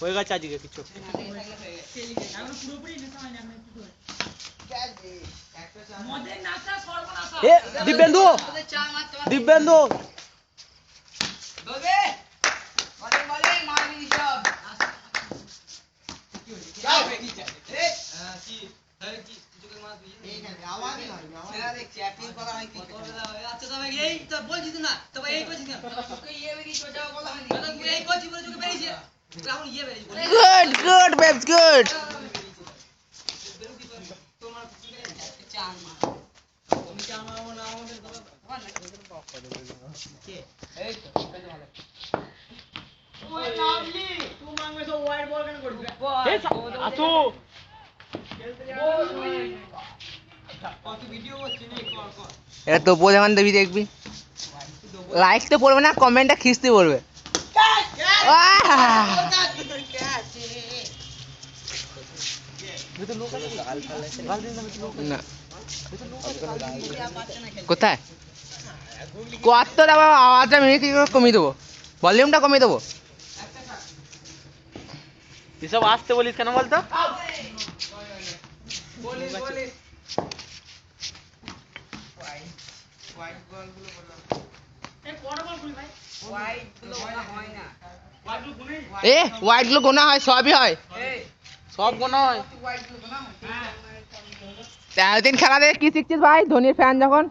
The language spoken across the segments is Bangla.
হয়ে গেছে আজকে কিছু Dibyendu Dibyendu good babes good এটা তো বোঝামান দেবী দেখবি লাইক তো পড়বে না কমেন্টটা খিস্তি পড়বে না কোথায় কত আওয়াজটা আমি কি কমিয়ে দেবো ভলিউমটা কমিয়ে দেবো এসব আসতে বলিস কেন বলতো এ হোয়াইট গুলো গোনা হয় সবই হয় সব গোনা হয় 13 দিন খেলা দেখে কি শিখছিস ভাই ধোনির ফ্যান যখন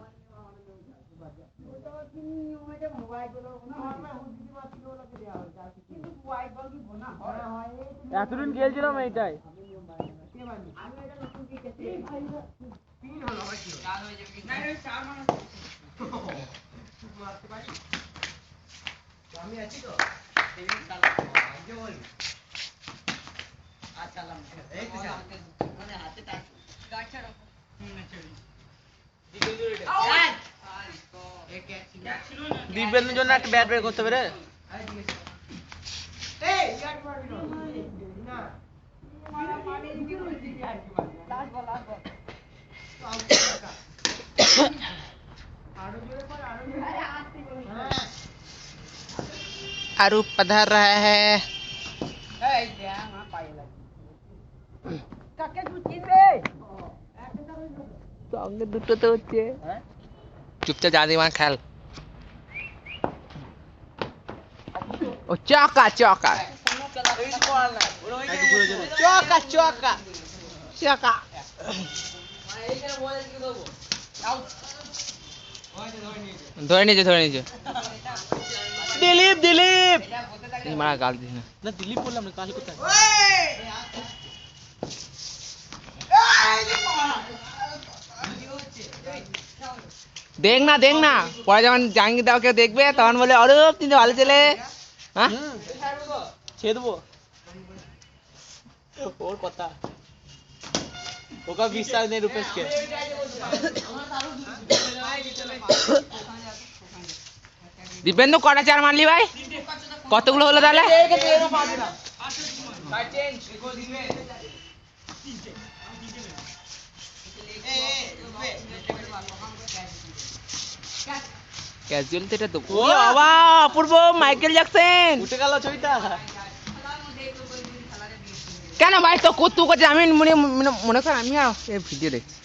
এতদিন খেলছিলাম এইটাই আমি আছি তো দিব্যেন্দুর জন্য একটা ব্যাট বের করতে পারে आरू पधार रहा है चुपचाप जा वहां खेल चौका चौका चौका चौका चौका ধরে নিচে দিলীপ দিলীপ মারা গাল দিস না দিলীপ বললাম না কাজ কোথায় দেখ না পরে যখন জাহাঙ্গীর দাও কেউ দেখবে তখন বলে অরূপ তুমি ভালো ছেলে হ্যাঁ ছেড়ে দেবো ওর কথা ওকা বিশ্বাস নেই রূপেশকে দীপেন্দু কটা চার মারলি ভাই কতগুলো হলো তাহলে ক্যাজুয়াল তো এটা তো বাবা অপূর্ব মাইকেল জ্যাকসন উঠে গেল ছবিটা কেন ভাই তো কত করছে আমি মনে কর আমি ভিডিও দেখছি